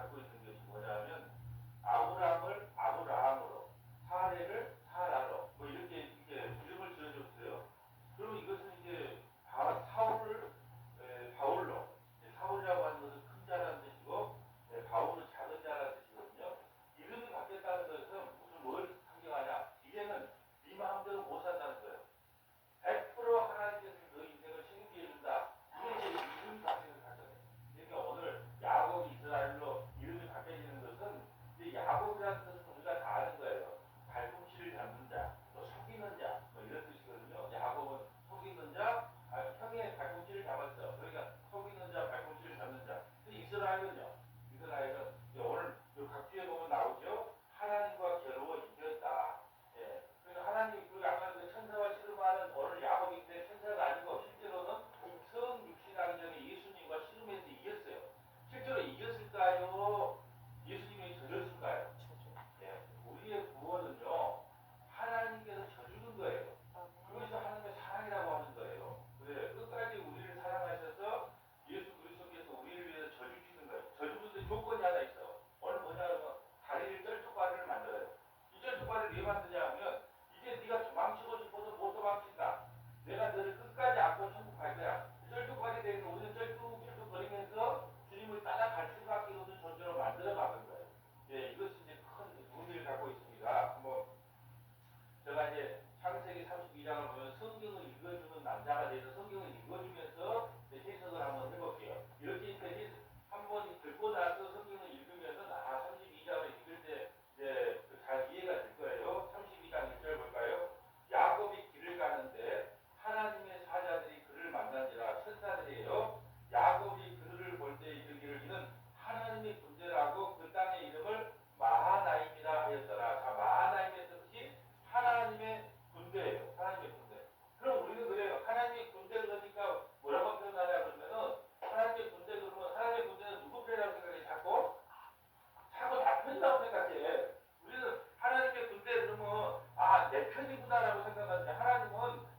갖고 있는 것이 뭐냐면 아브라함을 아브라함으로, 사례를 사라로, 뭐 이렇게 이름을 지어줬어요. 그럼 이것은 이제 사울을 바울로, 사울이라고 하는 것은 큰 자라는 뜻이고 바울은 작은 자라는 뜻이거든요. 이름이 바뀌었다는 것은 무슨 뭘 상징하냐? 이제는 네 마음대로 못 산다는 거예요. 100% 하나님께서 너 인생을 책임져 준다. 이게 이제 이름이 바뀌는 과정이에요. 그러니까 오늘 야곱 이스라엘로 이름이 바뀌어지는 것은 이제 야곱이라는 뜻은 우리가 다 아는 거예요. 발꿈치를 잡는 자, 또 속이는 자, 뭐 이런 뜻이거든요. 야곱은 속이는 자, 형의 발꿈치를 잡았어. 그러니까 속이는 자, 발꿈치를 잡는 자. 이스라엘은요. 이스라엘은 오늘 각주에 보면 나오죠. 하나님과 겨루어 이겼다. 예. 그러니까 하나님, 그리고 아까 그 천사와 씨름하는 오늘 야곱인데 천사가 아니고 실제로는 성 육신하기 전에 예수님과 씨름해서 이겼어요. 실제로 이겼을까요? 예수님이 져줬을까요? 예. 우리의 구원은요, 하나님께서 져주는 거예요. 그것이 하나님의 사랑이라고 하는 거예요. 그래, 끝까지 우리를 사랑하셔서 예수 그리스도께서 우리를 위해서 져주시는 거예요. 져주는데 조건이 하나 있어. 오늘 뭐냐면 다리를 쩔뚝바리를 만들어요. 이 쩔뚝바리를 왜 만드냐 하면 이제 네가 도망치고 싶어도 못 도망친다. 내가 너를 끝까지 안고 천국 갈 거야. 쩔뚝바리 되는 우리는 쩔뚝쩔뚝 거리면서 주님을 따라갈 수밖에 없는 존재로 만들어 가는 거예요. 예, 이것이 이제 큰 의미를 갖고 있습니다. 한번 제가 이제 창세기 32장을 보면 성경을 읽어주는 남자가 돼서 성경을 읽어주면서 해석을 한번 해볼게요. 이렇게 한번 듣고 나서 성경을 읽으면서 32장을 읽을 때 이제 잘 이해가 될 거예요. 32장 1절 볼까요? 야곱이 길을 가는데 하나님의 사자들이 그를 만나니라. 천사들이에요. 야곱이 그를 볼 때 이르기를 이는 하나님의 군대라고 그 땅의 이름을 마하나임이라 하였더라. 자, 마하나임의 뜻이 하나님의 군대예요. 하나님의 군대. 그럼 우리는 그래요. 하나님의 군대 그러니까 뭐라고 표현하냐 그러면은 하나님의 군대 그러면 하나님의 군대는 누구 편이라고 생각해? 자꾸 나 편이라고 생각해. 우리는 하나님의 군대 그러면 내 편이구나라고 생각하는데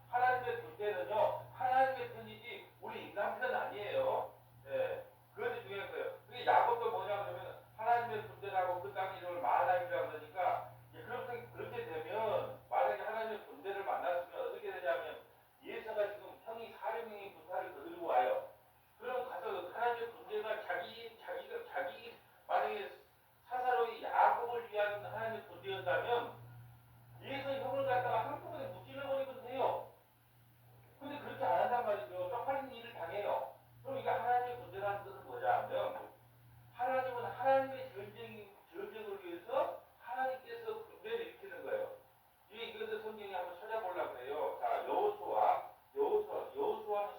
하나님의 군대는요 하나님의 편이지 우리 인간 편 아니에요. 예, 그것이 중요한 거예요. 그게 야곱도 뭐냐 그러면 하나님의 군대라고 그 땅 이름을 마하나임이라고 그러니까 그렇게 되면 만약에 하나님의 군대를 만났으면 어떻게 되냐면 예수가 지금 형이 400명의 군사를 거들고 와요. 그럼 가서 하나님의 군대가 자기 만약에 사사로이 야곱을 위한 하나님의 군대였다면 예수 형을 갖다가 한꺼번에 무찔러버리면 돼요. 근데 그렇게 안 한단 말이죠. 쪽팔린 일을 당해요. 그럼 이게 하나님의 군대라는 뜻은 뭐냐 하면 하나님은 하나님의 전쟁을 위해서 하나님께서 군대를 일으키는 거예요. 이것을 성경에 한번 찾아보려고 해요. 자, 여호수아는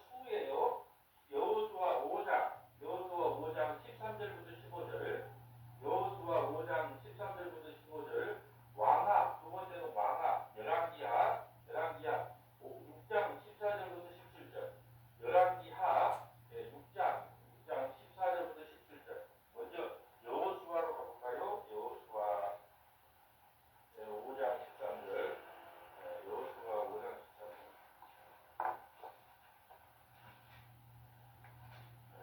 수예요. 여호수아 5장 13절부터 15절. 여호수아 5장 13절부터 15절. 왕하, 두 번째는 왕하, 열왕기하 6장 14절부터 17절. 열왕기하 6장 14절부터 17절. 먼저 여호수아로 가볼까요? 여호수아 5장 13절. 여호수아 5장 13절.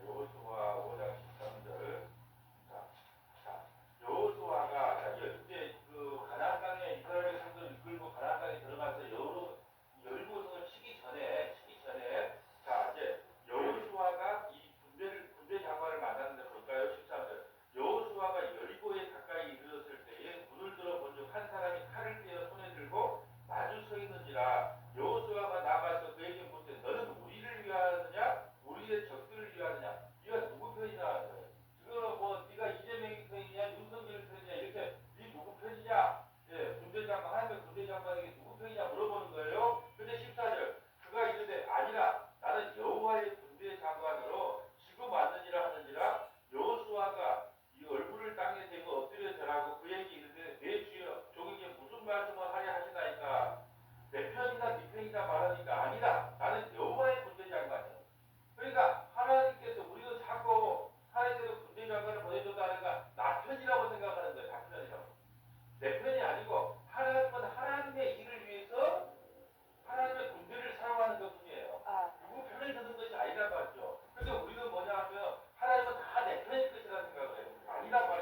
여호수아 5장 13절. 자, 여호수아가 이제 그 가나안 땅에 이스라엘 백성들을 이끌고 가나안 땅에 들어가서 여리고성을 치기 전에 자 이제 여호수아가 이 군대 장관을 만났는데 볼까요? 13절. 여호수아가 여리고에 가까이 이르렀을 때에 문을 들어 본즉 한 사람이 칼을 떼어 손에 들고 마주 서 있는지라. 여호수아가 나가서 그에게 묻되 너는 우리를 위하느냐 우리의 적들을 위하느냐. 네가 누구 편이냐 하는 거예요. 지금 뭐 네가 이재명이 편이냐 윤석열 편이냐 이렇게 네 누구 편이냐. 예, 군대장관 하나님의 군대장관에게 누구 편이냐 물어보는 거예요. 근데 14절 그가 이르되 아니라 나는 여호와의 군대 장관으로 지금 왔느니라 하느니라. 여호수아가 이 얼굴을 땅에 대고 엎드려 절하고 그에게 이르되 내 주여 종에게 무슨 말씀을 하려 하시나이까. 내 편이나 네 편이나 말하니까 아니다. 나는 여호와의 군대 장관이야. 그러니까 하나님께서 우리는 자꾸 하나님께서 군대 장관을 보내줬다니까 나 편이라고 생각하는 거예요. 나 편이라고. 내 편이 아니고 하나님은 하나님의 일을 위해서 하나님의 군대를 사용하는 것뿐이에요. 누구 편을 드는 것이 아니란 말이죠. 그래서 우리는 뭐냐 하면 하나님은 다 내 편일 것이라는 생각을 해요. 아니란 말이에요.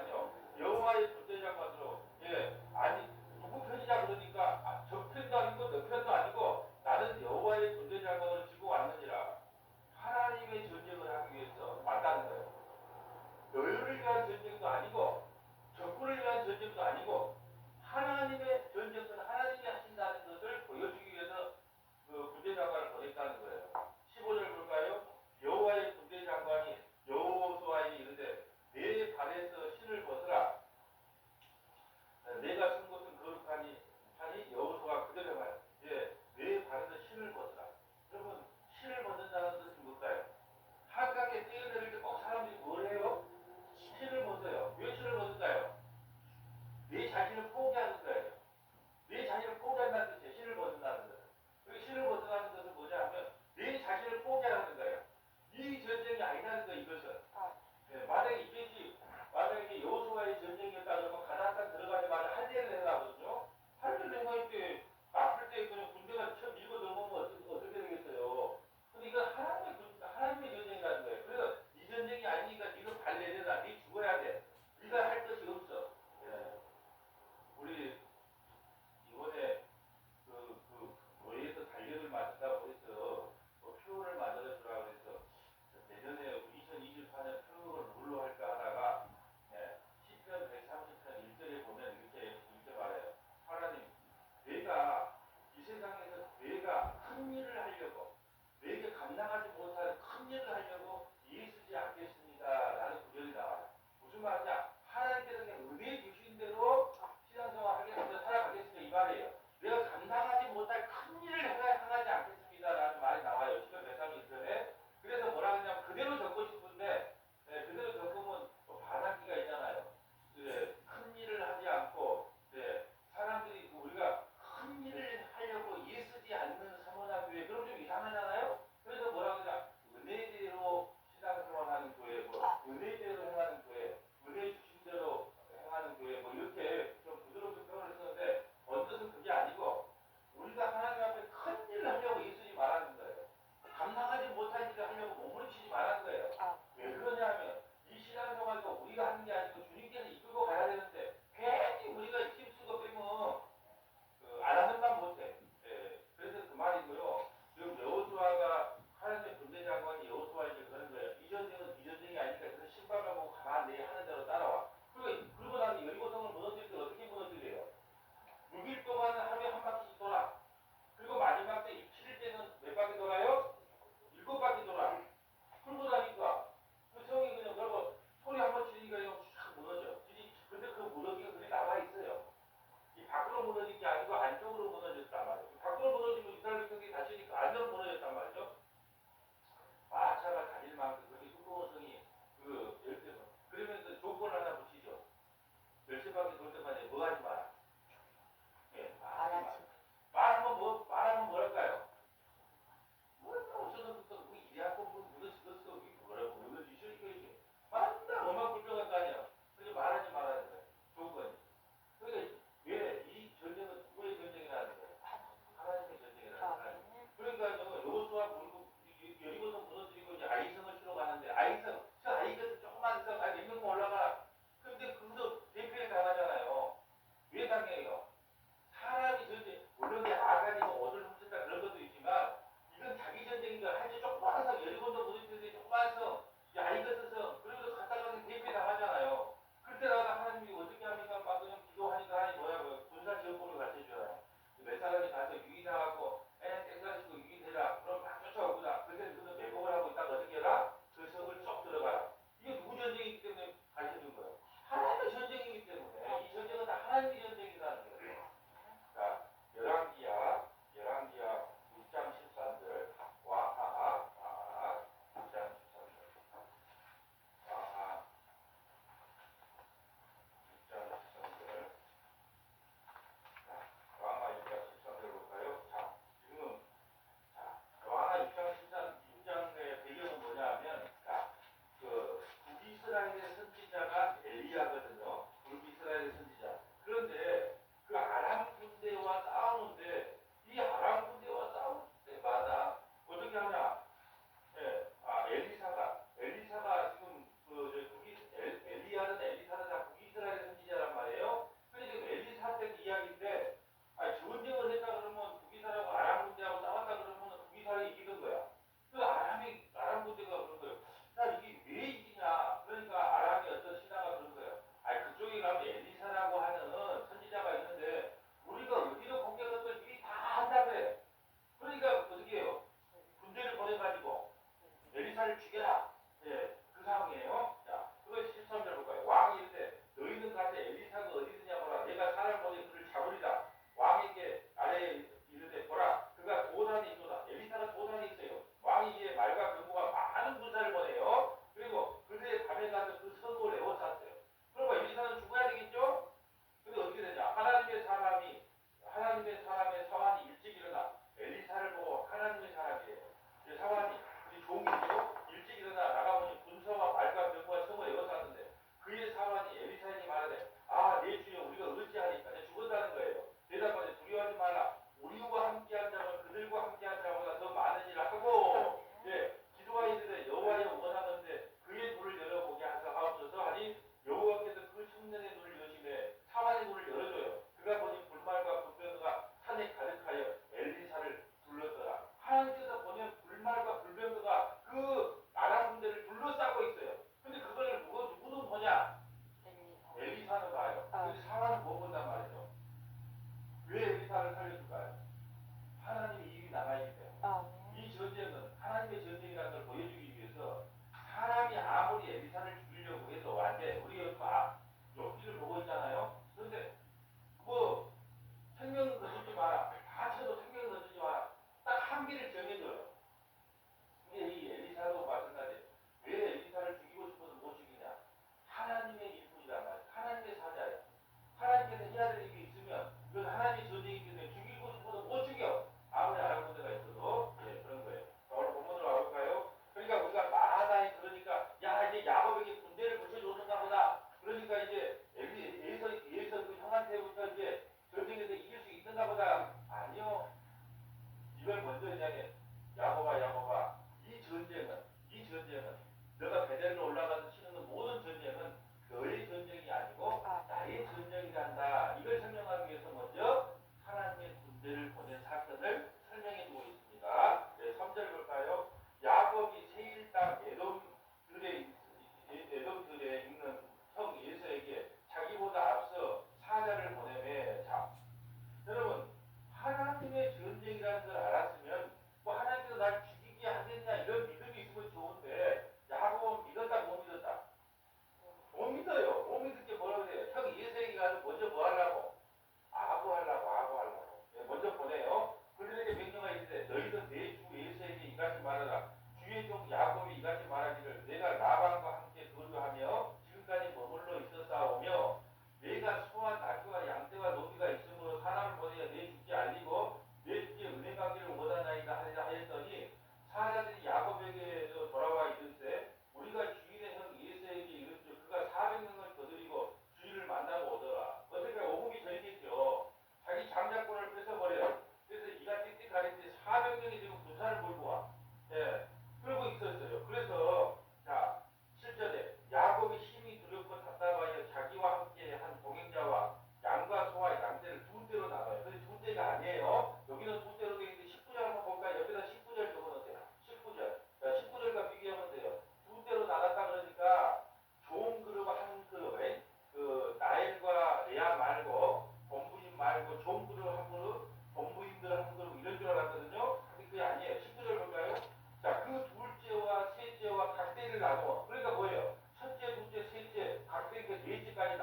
바퀴 돌 때마다 뭐 하지 마라. 예, 말하지 마라. 말하면 뭐랄까요? 없어서 또 이래갖고 묻어 죽었어. 뭐라고 묻어 주시니까 이게 만나 얼마나 불평할 거 아니야. 그게 말하지 말아야 돼. 좋은 거지. 그러니까 왜 이 전쟁은 누구의 전쟁이라는 거야? 하나님의 전쟁이라는 거야. 그러니까 여호수아 그리고 여리고성 무너뜨리고 이제 아이성을 치러 가는데 아이성 저 아이가 조그만 성 몇 명만 올라가. 근데 그것도 대표에 당하잖아요. 왜 당해요? 사람이 전쟁 물론 아간이 옷을 훔쳤다 그런 것도 있지만 이건 자기 전쟁이니까 한지 조그만 성 여리고성 무너뜨리는데 조그만 성 아이가 써서 그래도 갔다가 대표에 당하잖아요. 그때다가 하나님이 어떻게 합니까? 막 그냥 기도하니까 하니 뭐야 군사 지원법을 가르쳐줘요. 몇 사람이 가서 유인하고 땡가시고 유인해라. 그럼 막 쫓아오구나. 그때 그는 매복을 하고 있다가 어떻게 해라? 그 성을 쏙 들어가라. 이게 누구 전쟁이기 때문에 가르쳐준 거예요. 하나님의 전쟁이기 때문에 이 전쟁은 다 하나님의 전쟁이라는 거예요. 자, 열왕기야 6장 13절 와하 6장 13절 와하 6장 13절 왕하 6장 13절 볼까요? 자, 지금 왕하 6장의 배경은 뭐냐 하면 그 북이스라엘의 선지자가 엘리야거든요. 북이스라엘의 선지자. 그런데 그 아람 군대와 싸우는데 이 아람 군대와 싸울 때마다 어떻게 하냐? 예, 엘리사가 지금 엘리야는 엘리사는 다 북이스라엘 선지자란 말이에요. 근데 지금 엘리사 때 이야기인데, 전쟁을 했다 그러면 북이스라엘하고 아람 군대하고 싸웠다 그러면 북이스라엘이 이기는 거야. 그 아람 군대가 그런 거예요. 자, 이게 왜 이기냐? 그러니까 아람의 어떤 신하가 그런 거예요. 그쪽에 가면 엘리사라고 하는 선지자가 있는데 우리가 어디로 공격할 걸 미리 다 한다며. 그러니까 어떻게 해요? 군대를 보내가지고 엘리사를 죽여라. 예, 그 상황이에요. 자, 그거 13절 볼까요? 왕이 이르되 너희는 가서 엘리사가 어디 있느냐 보라. 내가 사람을 보내 그를 잡으리라. 왕에게 아래에 이르되 보라. 그가 도단에 있도다. 엘리사가 도단에 있어요. 왕이 이에 말과 병거가 많은 군사를 보내요. 그리고 그들의 밤에 가서 그 성을 에워쌌어요. 그러고 엘리사는 죽어야 되겠죠? 근데 어떻게 되냐? 하나님의 사람의 사환이 일찍 일어나 엘리사를 보고 하나님의 사람이에요. 사환이 종이죠. 일찍 일어나 나가보니 군사와 말과 병과 성을 에워쌌는데 그의 사환이 엘리사에게 말하되 내 주여 우리가 어찌하니까 죽었다는 거예요. 대답하되 두려워하지 말라. 우리와 함께한 자는 그들과 함께한 자보다 더 많은 일을 하고 기도하 이르되 여호와여 원하건대 그의 눈을 열어보게 하옵소서 하니 여호와께서 그 청년의 눈을 여시매 사환의 눈을 열어줘요. 그가 보니 불말과 불병거가 산에 가득하여 엘리사를 둘렀더라. 하나님께서 보면 불말과 불병거가 그 아람 군대를 둘러싸고 있어요. 근데 그걸 누구는 보냐? 엘리사는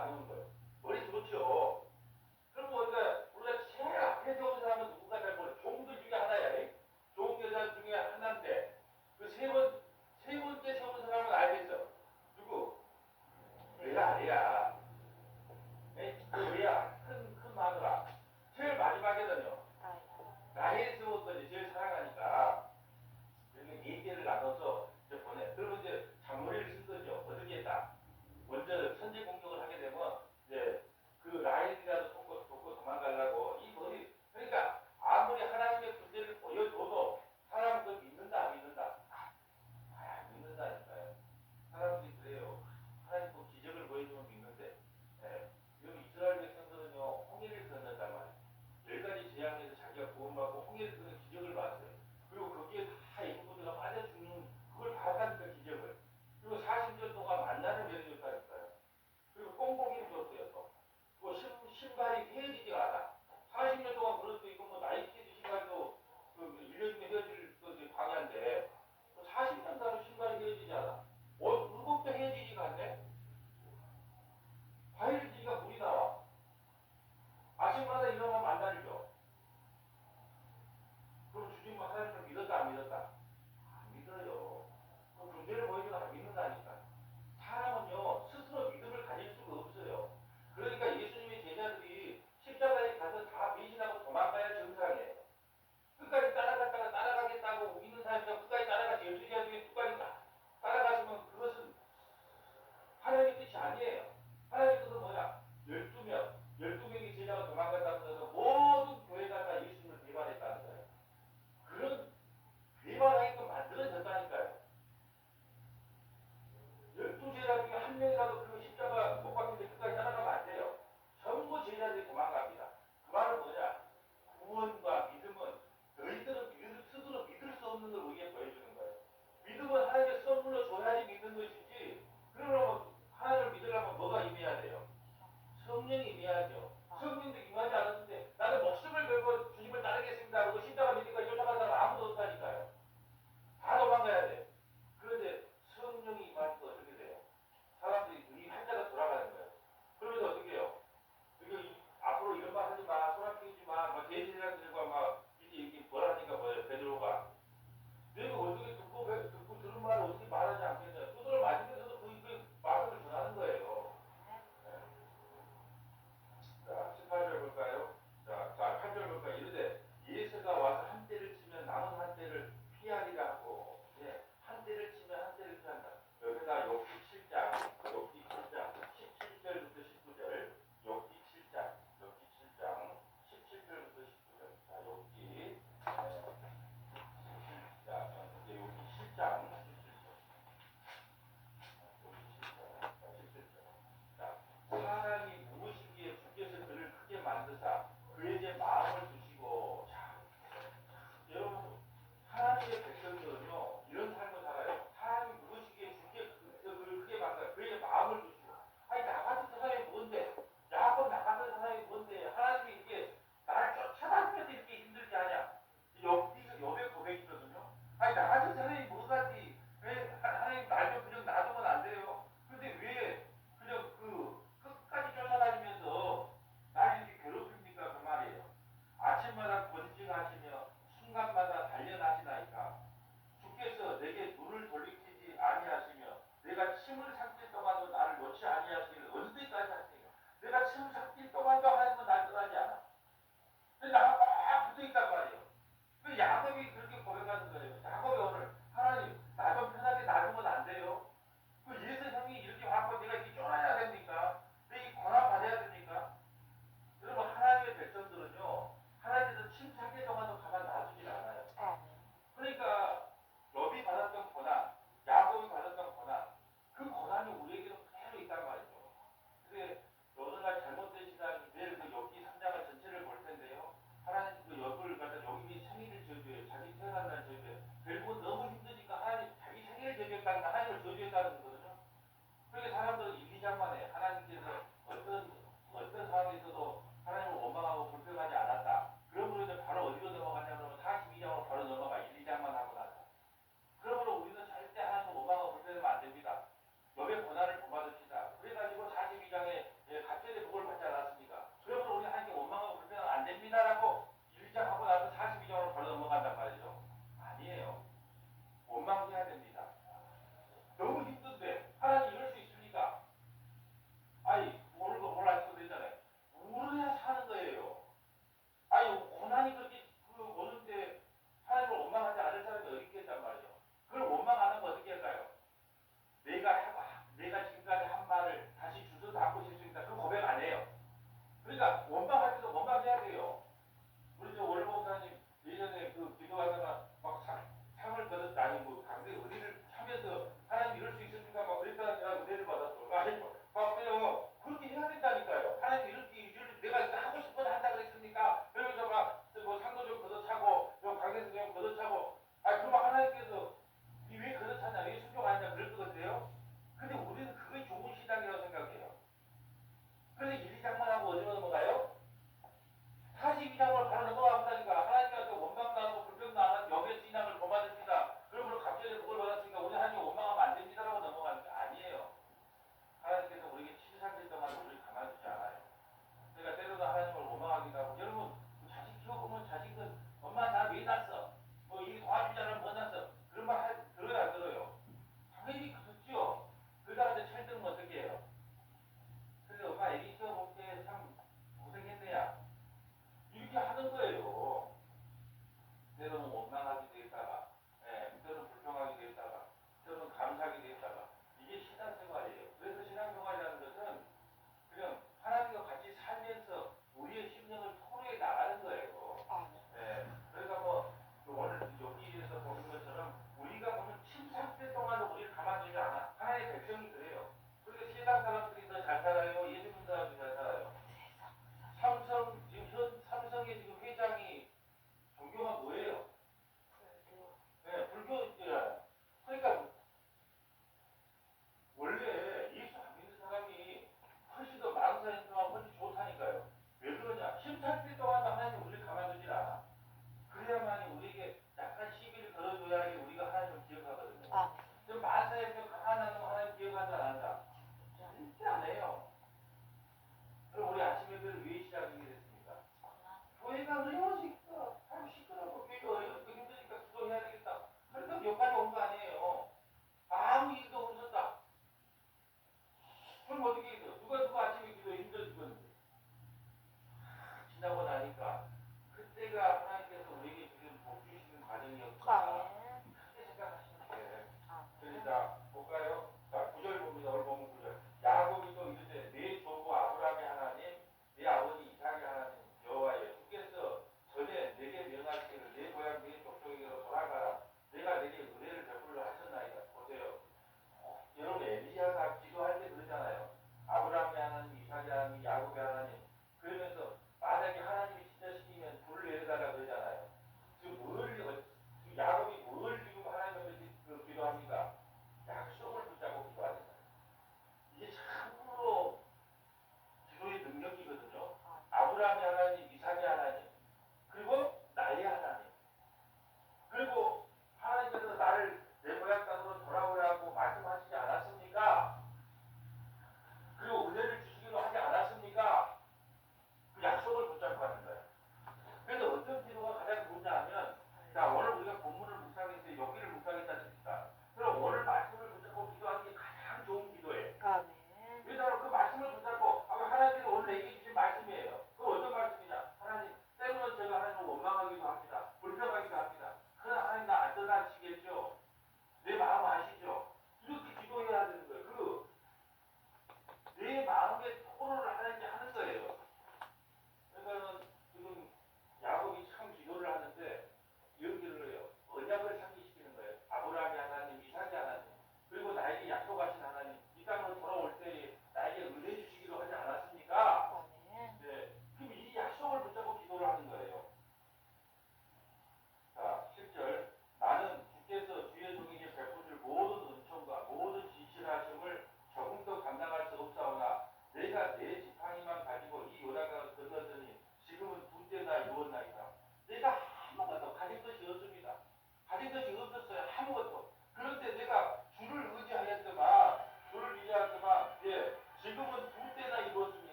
나누는 거예요. 머리 좋죠. 그럼 우리가 제일 앞에 세운 사람은 누군가 잘 모르. 종들 중에 하나야. 종 여자 중에 하나인데 그 세 번째 세운 사람은 알겠어. 누구? 내가 아니야. 그 왜야? 큰 마누라. 제일 마지막에는요. 나의 세웠더니 제일 사랑하니까 이렇게 네 개를 나눠서 이제 보내. 그러면 이제 잔머리를 쓴 거죠. 어떻게 했다? 먼저 선제 공격을 하게 되면 이제 그 라인이라도 돕고 도망가려고 이 머리. 그러니까 아무리 하나님의 군대를 보여줘도 사람은 그걸 믿는다 안 믿는다. 믿는다니까요. 사람들이 그래요. 하나님 그 기적을 보여주면 믿는데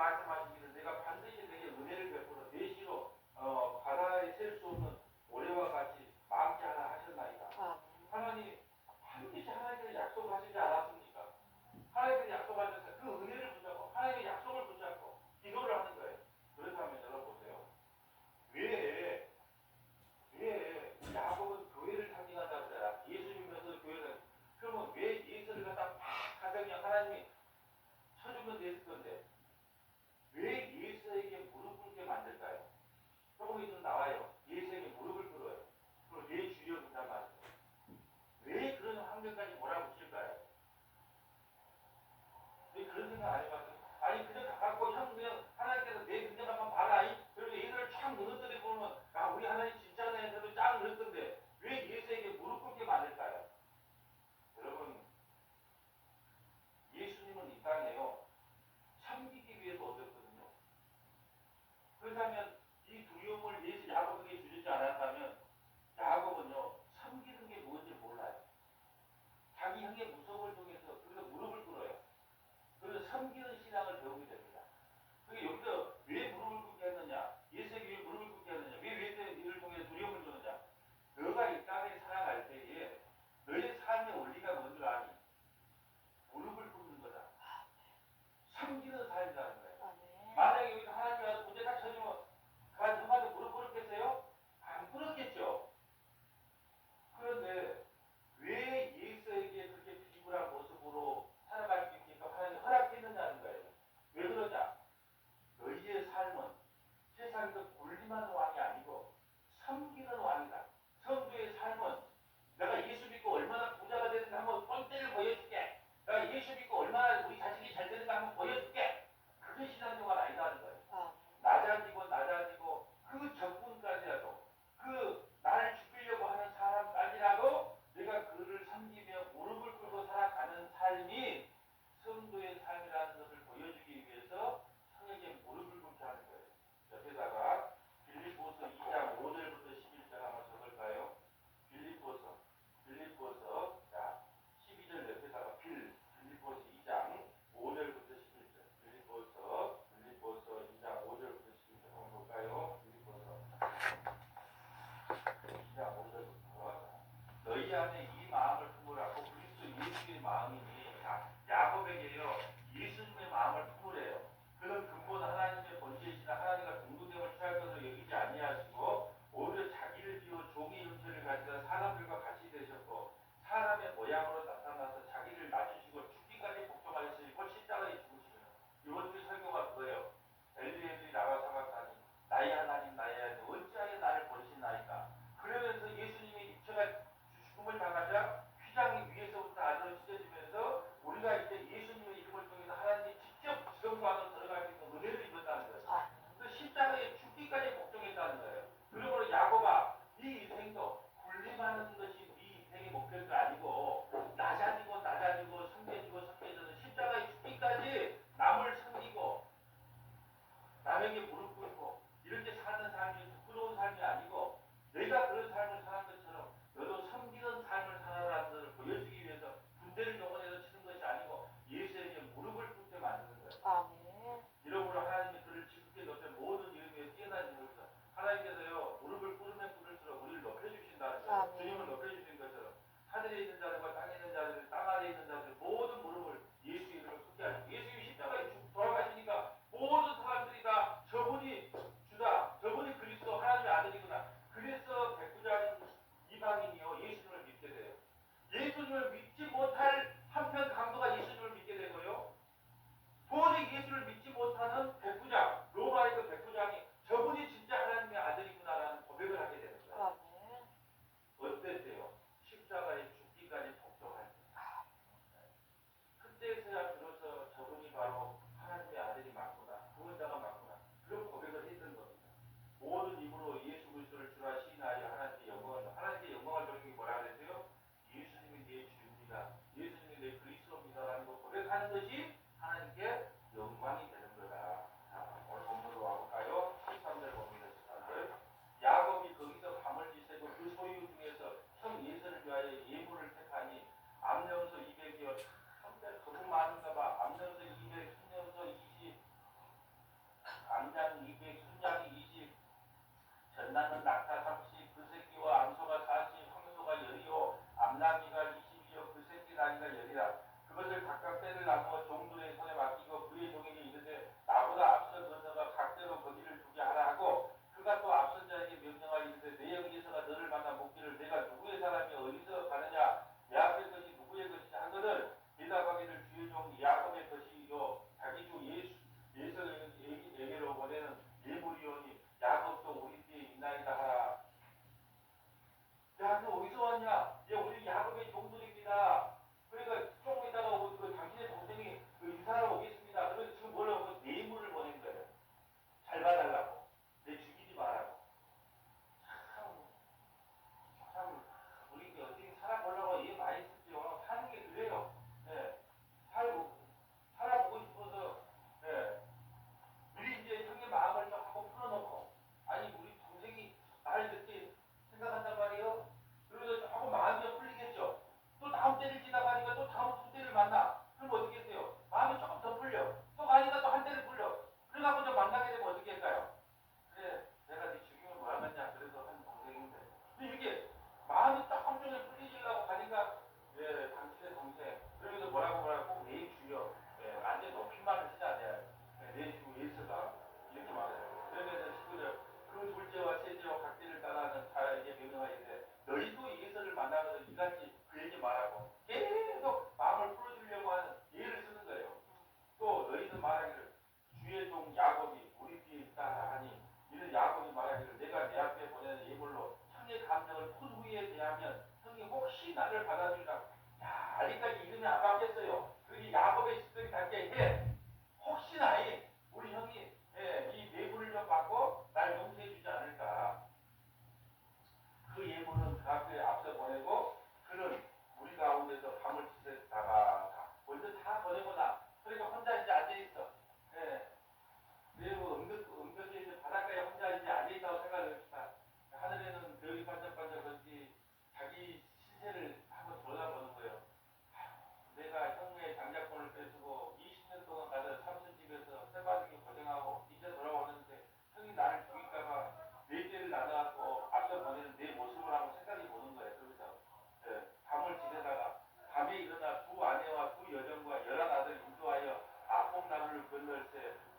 말씀하시기를 내가 반드시 내게 은혜를 베풀어 내시로 바다에 셀 수 없는 모래와 같이 많게 하라 하셨나이다. 하나님 반드시 하나님께서 약속하시지 않았습니까? 하나님께서 약속하셨어요. 그 은혜를 붙잡고 하나님의 약속을 붙잡고 기도를 하는 거예요. 그렇다면 여러분 보세요. 왜 야곱은 교회를 상징한다고 그러잖아. 예수 믿으면서 교회를. 그러면 왜 예수를 갖다 막 가정이 하나님이 쳐주면 됐을 건데 왜 예수에게 무릎 꿇게 만들까요? 조금 있으면 나와요. 예수에게 무릎을 꿇어요. 그리고 내 주여 그런단 말이에요. 왜 그런 환경까지 몰아붙일까요? 왜 그런 생각 안 해봤어요? 아니 그냥 가깝고 형 그냥 하나님께서 내 그냥 한번 봐라. 그리고 얘들을 쫙 늘었더니 보면 아 우리 하나님 진짜네 해서 쫙 늘었던데 왜 예수에게 무릎 꿇게 만들까요? 여러분 예수님은 이 땅에요. 섬기기 위해서 오셨거든요. 그렇다면 이 두려움을 예수 야곱에게 주지 않았다면 야곱은요 섬기는 게 뭔지 몰라요. 자기 형의 무속을 통해서 그래서 무릎을 꿇어요. 그래서 섬기는 신앙을 배우게 됩니다. 그게 여기서 왜 무릎을 꿇게 했느냐? 예수에게 왜 무릎을 꿇게 했느냐? 왜 이를 통해서 두려움을 주느냐? 너가 이 땅에 살아갈 때에 너의 삶의 원리가 뭔지 아니? 무릎을 꿇는 거다. 섬기는 삶이라는 거예요. 만약에 여기서 하나님이 와서 문제 딱 쳐주면 그 형한테 무릎 꿇었겠어요? 안 꿇었겠죠. 그런데 왜 예수에게 그렇게 비굴한 모습으로 살아갈 수 있게끔 하나님이 허락했느냐는 거예요. 왜 그러냐? 너희의 삶은 세상에서 군림하는 왕이 아니고 섬기는 왕이다. 성도의 삶은 내가 예수 믿고 얼마나 부자가 되는가 한번 뻔때를 보여줄게. 내가 예수 믿고 얼마나 우리 자식이 잘 되는가 한번 보여줄게. 그게 신앙생활 아니라는 거예요. 낮아지고 그 적군까지라도 그 나를 죽이려고 하는 사람까지라도 내가 그를 섬기며 무릎을 꿇고 살아가는 삶이 성도의 삶이라는 것을 보여주기 위해서 형에게 무릎을 꿇게 하는 거예요. 옆에다가 빌립보서 2장 5절부터 11절 한번 적을까요? 빌립보서 자 12절 옆에다가 빌립보서 2장 5절부터 11절 빌립보서 2장 5절부터 11절 한번 볼까요? 빌립보서 2장 5절부터 너희 안에 이 마음을 품으라고 그리스도 예수의 마음이니 야곱에게요 예수님의 마음을 품으래요. 그는 근본 하나님의 본체이시나 하나님과 동등됨을 취할 것으로 여기지 아니하시고 오히려 자기를 비워 종의 형체를 가지사 사람들과 같이 되셨고 사람의 모양으로 나타나서 자기를 낮추시고 죽기까지 복종하셨으니 곧 십자가에 죽으시며 이번 주 설교가 그거예요. 엘리엘리 라마 사박사니 나의 하나님 어찌하여 나를 버리시나이까. 그러면서 예수님이 육체가 죽음을 당하셨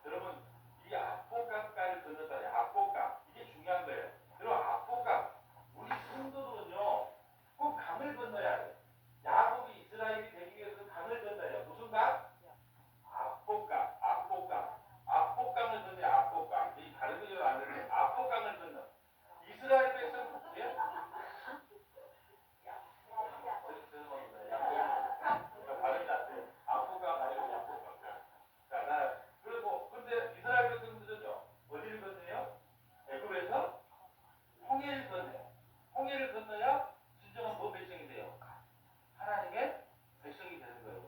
그러면 이 압복강가를 건넜다. 압복강 이게 중요한 거예요. 그럼 압복강 우리 성도들은요 꼭 강을 건너야 돼. 야곱이 이스라엘이 되기 위해서 강을 건너야 무슨 강? 압복강, 압복강, 압복강을 건너야 압복강. 이 다른 거죠 안 되는데 압복강을 건너. 이스라엘 백성 예? 발음이 안 돼. 압복강 아니고 약복강. 자, 그리고 근데 이스라엘 백성들은요 어디를 건너요? 애굽에서 홍해를 건너요. 홍해를 건너야 진정한 뭐 백성이 돼요? 하나님의 백성이 되는 거예요.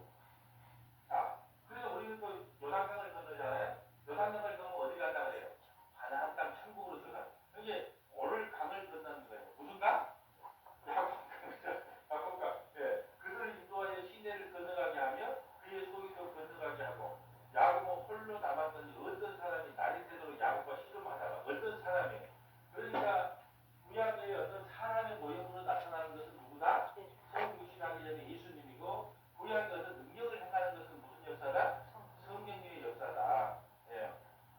자, 그래서 우리는 또 요단강을 건너잖아요. 요단강을 건너면 어디 간다 그래요? 가나안 땅 천국으로 들어가. 이게 오늘 강을 건너는 거예요. 무슨 강? 야곱강. 예. 그들을 인도하여 시내를 건너가게 하며 그의 소유도 건너가게 하고 야곱은 홀로 남았더니 어떤 사람이 날이 새도록 야곱과 씨름하다가 어떤 사람이 그러니까 구약의 어떤 사람의 모형으로 나타나는 것은 누구다? 성육신하기 전에 예수님이고 구약의 어떤 능력을 행하는 것은 무슨 역사다? 성령님의 역사다. 예.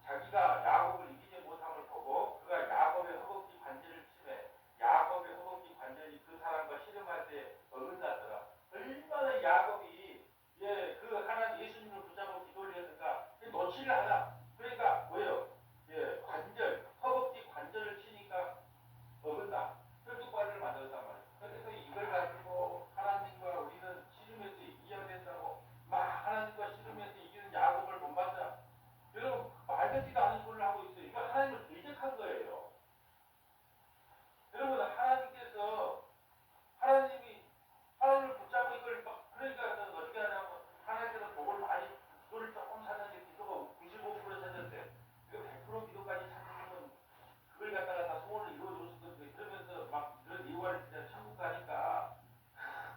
자기가 야곱을 이기지 못함을 보고 그가 야곱의 허벅지 관절을 치매 야곱의 허벅지 관절이 그 사람과 씨름할 때 어긋났더라. 얼마나 야곱이 그 하나님 예수님을 붙잡고 기도를 했을까? 놓치를 하나. 그러니까 뭐예요? 관절, 허벅지 관절을 치니까 어긋나. 혈육관을 만들었단 말이에요. 그래서 이걸 가지고 하나님과 우리는 씨름해서 이겨야 된다고 막 하나님과 씨름해서 이기는 야곱을 못 봤다. 여러분 말 같지도 않은 소리를 하고 있어요. 이거 하나님을 대적한 거예요. 여러분 하나님을 붙잡고 이걸 막 그러니까 어떻게 하냐면 하나님께서 복을 많이 기도를 조금 찾는데 기도가 95% 찾는데 이거 100% 기도까지 찾으면 그걸 갖다가 다 소원을 이루어줬을 건데 그러면서 막 이런 이유를 진짜 천국 가니까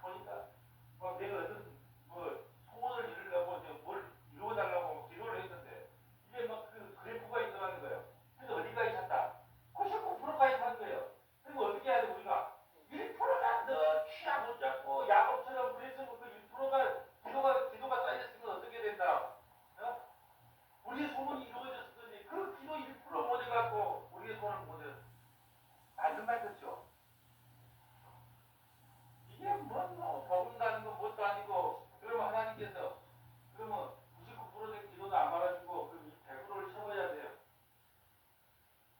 보니까 막 내가 어떤 뭐 소원을 이루려고 뭘 이루어달라고 막 기도를 했는데 이게 막 그 그래프가 있더라는 거예요. 그래서 어디까지 찼다? 99%까지 찬 거예요. 그리고 어떻게 해야 돼 우리가? 1%만 더 취하고 잡고 야곱처럼 그랬으면 그 1%가 기도가 쌓였으면 어떻게 된다? 어? 우리의 소원이 이루어졌을 건데 그 기도 1%못 해갖고 우리의 소원을 못 해. 맞는 말 그렇죠? 이게 뭐 버금가는 거 뭣도 아니고 그러면 하나님께서 그러면 99%된 기도도 안 받아주고 그 100%를 채워야 돼요.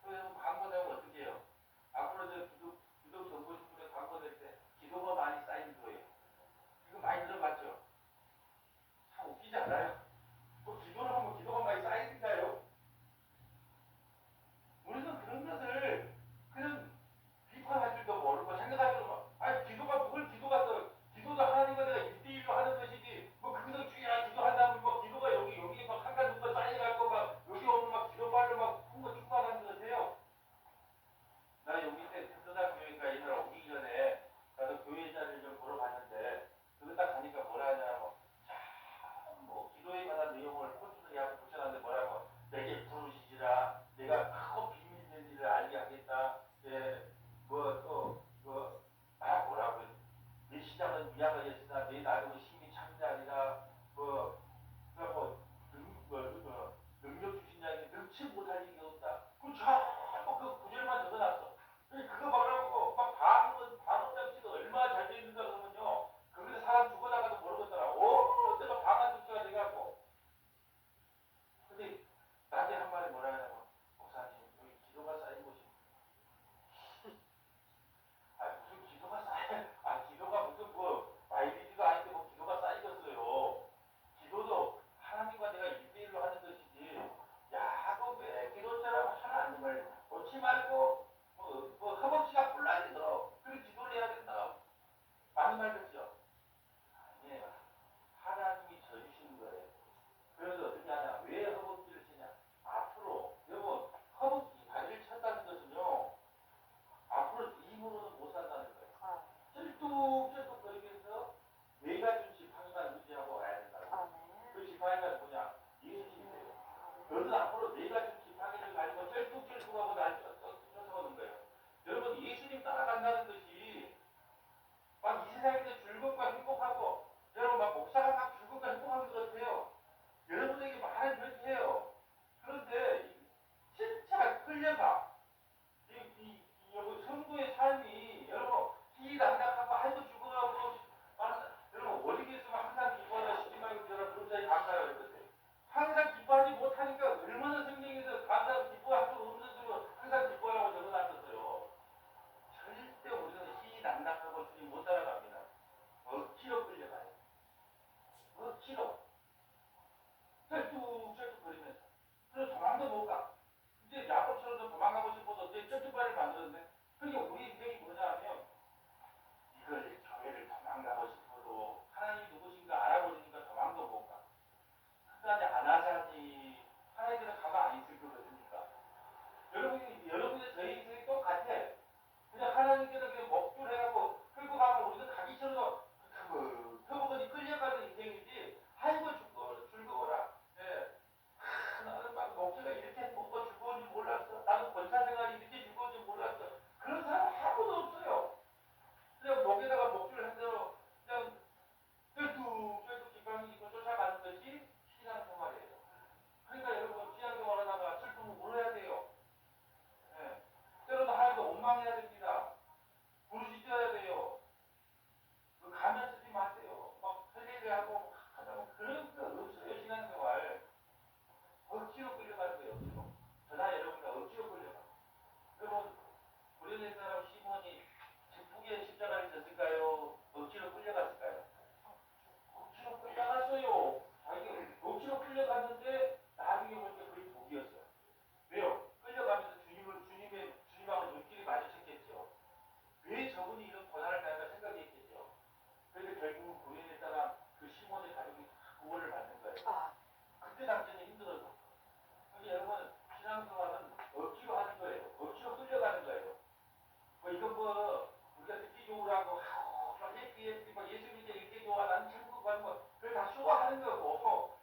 그러면 광고 내면 어떻게 해요? 앞으로 저 기도 전고 싶은데 광고 낼 때 기도가 많이 쌓인 거예요. 이거 많이 들어봤죠? 참 웃기지 않아요? 뭐 기도를 하면 기도가 많이 쌓이니까요. 우리는 그런 것을 그냥 비판할 줄도 모르고 생각할 줄도 모르고 아니 기도가 뭘 기도가 또 기도도 하나님과 내가 1대1로 하는 것이지 뭐 그것을 주야 기도한다고 뭐 기도가 여기 막 한가 두가 쌓여갖고 막 여기 오면 막 기도발로 막 풍거 축구하는 것 같아요. 나 여기 때 테스다 교회가 옛날에 오기 전에 나도 교회 자리를 좀 보러 갔는데 그거 딱 가니까 뭐라 하냐고 뭐 기도에 관한 내용을 포스를 하고 붙여놨는데 뭐라고 내게 부르시지라 내가 크고 비밀된 일을 알게 하겠다. 뭐라고 내 시장은 미약하겠으나 내 나름의 힘이 창대하리라. 능력 주신 자에게 능치 못할 일이 없다. 그 전부 그 구절만 적어놨어. 그거 말하고 막 방언장치가 얼마나 잘 되어 있는가 그러면요. 거기서 사람 죽어나가도 모르겠더라. 내가 방언장치가 돼갖고. 근데 나한테 한 말이 뭐라 하냐면 목사님 여기 기도가 쌓인 곳이 무슨 기도가 쌓여 기도가 무슨 뭐 마이리지가 아닌데 뭐 기도가 쌓이겠어요. 기도도 하나님과 내가 1대1로 하는 것이지 야곱의 기도처럼 하나님을 놓지 말고 허벅지가 혼란이도록 그렇게 기도를 해야 된다. 맞는 말 같죠? 아니에요. 하나님이 져주시는 거예요. 그래서 어떻게 하냐? 왜 허벅지를 치냐? 앞으로 여러분 허벅지 다리를 쳤다는 것은요. 앞으로 힘으로는 못 산다는 거예요. 쩔뚝쩔뚝거리면서 내가 준 지팡이만 유지하고 가야 된다고. 그 지팡이가 뭐냐? 예수님이에요. 너는 앞으로 내가 준 지팡이를 가지고 쩔뚝쩔뚝하고 날 쫓아오는 거예요. 여러분 예수님 따라간다는 것이 막 이 세상에서 즐겁고 행복하고 여러분 막 목사가 막 즐겁고 행복한 것 같아요. 여러분에게 말은 그렇게 해요. 목사가 이렇게 뭐가 즐거운지 몰랐어. 나도 권사 생활이 이렇게 즐거운지 몰랐어. 그런 사람 아무도 없어요. 그냥 목에다가 목줄을 한 대로 그냥 쩔뚝쩔뚝 지팡이 입고 쫓아가는 것이 신앙생활이에요. 그러니까 여러분 신앙생활하다가 슬픔을 울어야 돼요. 예. 때로도 하나님께 원망해야 됩니다. 부르짖어야 돼요. 그 가면 쓰지 마세요. 막 설레게 하고 하다 보면 그런 거 없어요. 신앙생활. 억지로 끌려가는 거예요. 억지로. 저나 여러분과 억지로 끌려가. 여러분 우리 옛 사람 시몬이 기쁘게 십자가를 졌을까요? 억지로 끌려갔을까요? 억지로 끌려갔어요. 자기가 억지로 끌려갔는데 나중에 보니까 그게 복이었어요. 왜요? 끌려가면서 주님하고 눈길이 마주쳤겠죠. 왜 저분이 이런 고난을 당할까 생각했겠죠. 그런데 결국은 구원에 따라 그 시몬의 가족이 다 구원을 받는 거예요. 그때 당시에는 힘들어서. 그러니까 여러분 신앙생활은 억지로 하는 거예요. 억지로 끌려가는 거예요. 뭐 이건 뭐 우리가 듣기 좋으라고 막 예삐 막 예수 믿게 이렇게 좋아 나는 천국 가는 거 그걸 다 쇼하는 거고.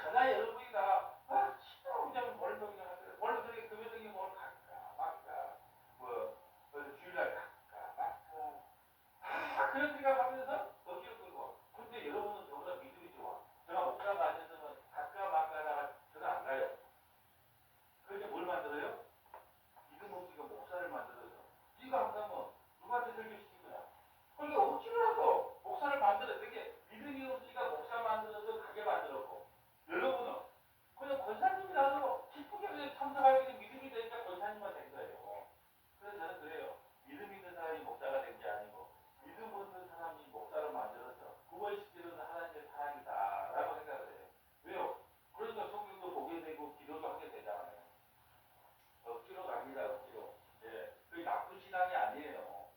저나 여러분이 다 싫어 그냥 뭘로 그냥 하더라고. 뭘로 그렇게 금요일에 뭘 갈까 말까 주일날 갈까 말까 그런 생각하면서 억지로 끌고. 근데 여러분은 저보다 믿음이 좋아. 제가 목사가 아니었으면 갈까 말까 하다가 저는 안 가요. 그래서 뭘 만들어요? 믿음 없으니까 목사를 만들어서 네가 안 가면 누구한테 설교시킬 거야? 그러니까 억지로라도 목사를 만들어. 그게 믿음이 없으니까 목사 만들어서 가게 만들었고, 여러분은 그냥 권사님이라도 기쁘게 그냥 참석하게 된 믿음이 되니까 권사님만 된 거예요. 그래서 저는 그래요. 믿음 있는 사람이 목사가 된 게 아니고 믿음 없는 사람이 목사를 만들어서 구원시키는 하나님의 사랑이다라고 생각을 해요. 왜요? 그러니까 성경도 보게 되고 기도도 하게 되잖아요. 억지로 갑니다. 억지로. 예, 그게 나쁜 신앙이 아니에요.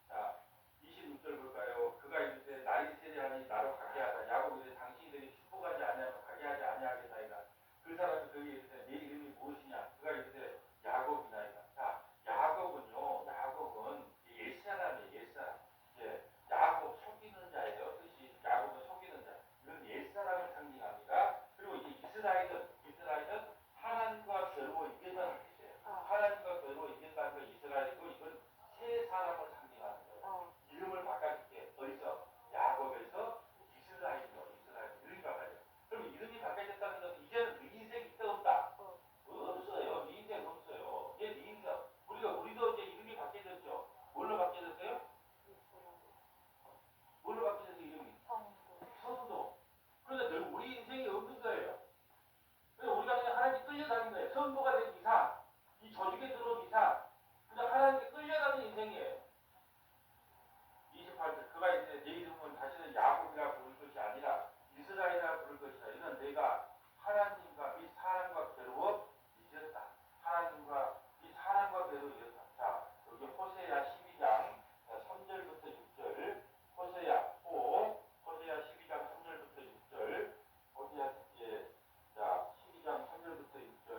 자, 26절 볼까요? 그가 이르되 나의 세례하니 나로 가게 하다. 야곱 이르되 당신들이 축복하지 아니하면 가게 하지 아니하겠나이다. 그 사람이 그에게 이르되 네 이름이 무엇이냐? 그가 이르되 야곱이나이다. 자, 야곱은 옛사람이에요. 옛사람. 예, 야곱 속이는 자예요. 뜻이 야곱은 속이는 자. 이건 옛사람을 상징합니다. 그리고 이제 이스라엘은 하나님과 겨루어 이긴다는 뜻이에요. 하나님과 겨루어 이긴다는 건 이스라엘이고, 이건 새 사람을 상징하는 거예요. 이름을 바꿔줄게. 어디서? 야곱에서 이스라엘 이름이 바꿔져. 그럼 이름이 바꿔졌다는 것은 이제는 네 인생이 있다 없다? 없어요. 네 인생 없어요. 이제 네 인생. 우리도 이제 이름이 바뀌어졌죠. 뭘로 바뀌어졌어요? 뭘로 바뀌어졌어 이름이? 성도. 그런데 우리 인생이 없는 거예요. 그래서 우리가 그냥 하나님께 끌려다니는 거예요. 성도가 된 이상, 이 조직에 들어온 이상, 그냥 하나님께 끌려가는 인생이에요. 28절. 그가 이제 내 이름은 다시는 야곱이라 부를 것이 아니라 이스라엘이라 부를 것이다. 이는 내가 하나님과 이 사람과 괴로워 이겼다. 하나님과 이 사람과 괴로워 이겼다. 자, 여기 호세야 12장 3절부터 6절. 호세야 12장 3절부터 6절. 자, 12장 3절부터 6절.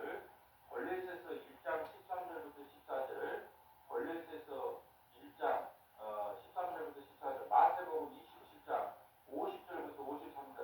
골레스에서 1장 13절부터 14절. 골레스에서 1장 13절부터 14절. 마태복음 27장 50절부터 53절.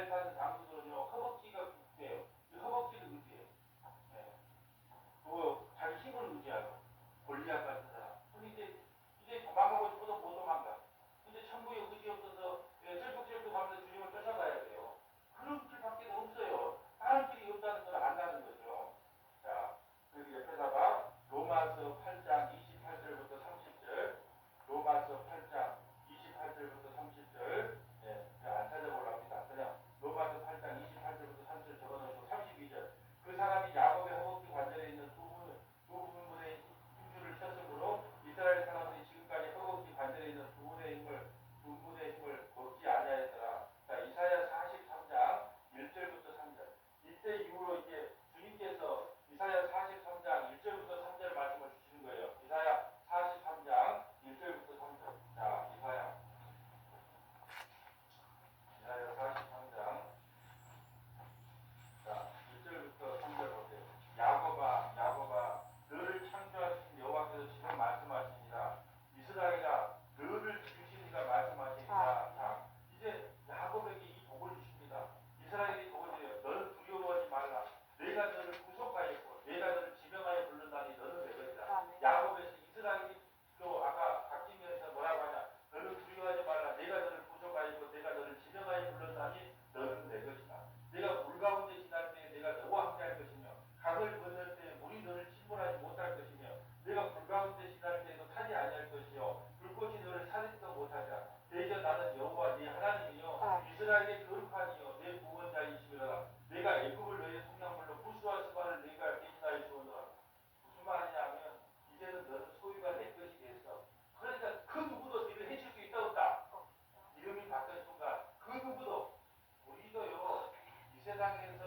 이스라엘 사는 장수들은요 허벅지가 굳대요. 이 허벅지를 의지해요. 예. 그거 자기 힘을 의지하고 골리앗 같은 사람. 근데 이제 도망가고 싶어도 못 도망가. 이제 천국에 의지 없어서 쩔뚝쩔뚝 하면서 주님을 쫓아가야 돼요. 그런 길밖에 없어요. 다른 길이 없다는 걸 안다는 거죠. 자, 여기 옆에다가 로마서 8장 28절부터 30절, 로마서 8장 28절부터 30절, 안 찾아보려고 합니다. 그냥 로마서 8장 28절부터 30절 적어놓으시고 32절. 그 사람이 야곱의 허벅지 관절에 있는 두 부분의 힘줄을 쳤으므로 이스라엘 사람들이 지금까지 허벅지 관절에 있는 두 분의 힘을 먹지 아니하였더라. 자, 이사야 43장 1절부터 3절. 이때 이후로 이제 주님께서 이사야 43장 1절부터 3절 말씀을 주시는 거예요. 이사야 43장 1절부터 3절. 자, 이사야 43장 자, 1절부터 3절 보세요. 야곱아, 너를 창조하신 여호와께서 지금 말씀하시니라. 이스라엘아, 너를 지으시니가 말씀하시니라. 자, 이제 야곱에게 이 복을 주십니다. 이스라엘이 복을 드려요. 너는 두려워하지 말라. 내가 너를 구속하였고, 내가 너를 지명하여 부른다니 너는 내 것이다. 야곱에서 이스라엘이 또 아까 박진면에서 뭐라고 하냐? 너는 두려워하지 말라. 내가 너를 구속하였고, 내가 너를 지명하여 부른다니 너는 내 것이다. 내가 물 가운데 지날 때에 내가 너와 함께 할 것이며 강을 건널 때에 물이 너를 침몰하지 못할 것이며 내가 물 가운데 지날 때에도 타지 아니할 것이요 불꽃이 너를 사리지도 못하리라. 대저 나는 여호와 네 하나님이요 이스라엘의 거룩하니요 내 구원자이시니라. 내가 애굽을 너의 성량물로 부수와 스바를 네가 대신하여 주었노라. 무슨 말이냐면 이제는 너는 소유가 내 것이 됐어. 그러니까 그 누구도 너를 해칠 수 있다 없다. 이름이 바뀐 순간 그 누구도 우리도요 이 세상에서